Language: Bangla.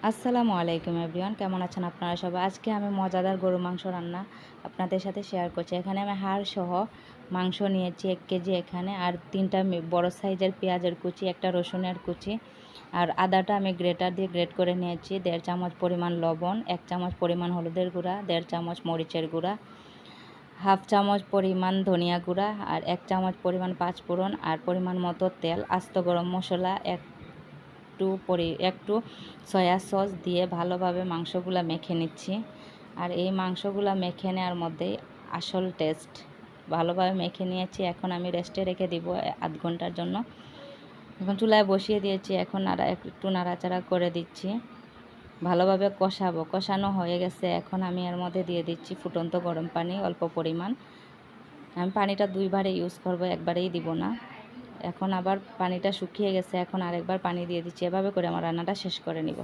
আসসালামু আলাইকুম এভরিওয়ান, কেমন আছেন আপনারা সবাই? আজকে আমি মজাদার গরু মাংস রান্না আপনাদের সাথে শেয়ার করছি। এখানে আমি হাড় সহ মাংস নিয়েছি 1 কেজি এখানে, আর 3টা বড় সাইজের পেঁয়াজের কুচি, একটা রসুনের কুচি, আর আদাটা আমি গ্রেটার দিয়ে গ্রেট করে নিয়েছি। 1.5 চামচ পরিমাণ লবণ, 1 চামচ পরিমাণ হলুদের গুঁড়া, 1.5 চামচ মরিচের গুঁড়া, হাফ চামচ পরিমাণ ধনিয়া গুঁড়া, আর 1 চামচ পরিমাণ পাঁচফোড়ন, আর পরিমাণ মতো তেল, আস্ত গরম মশলা, একটু সয়া সস দিয়ে ভালোভাবে মাংসগুলো মেখে নিচ্ছি। আর এই মাংসগুলো মেখে নেওয়ার মধ্যেই আসল টেস্ট। ভালোভাবে মেখে নিয়েছি, এখন আমি রেস্টে রেখে দিব আধ ঘন্টার জন্য। এখন চুলায় বসিয়ে দিয়েছি, এখন একটু নাড়াচাড়া করে দিচ্ছি, ভালোভাবে কষানো হয়ে গেছে। এখন আমি এর মধ্যে দিয়ে দিচ্ছি ফুটন্ত গরম পানি অল্প পরিমাণ। আমি পানিটা 2 বারে ইউজ করব, একবারেই দিব না। এখন আবার পানিটা শুকিয়ে গেছে, এখন আরেকবার পানি দিয়ে দিচ্ছি। এভাবে করে আমার রান্নাটা শেষ করে নিব।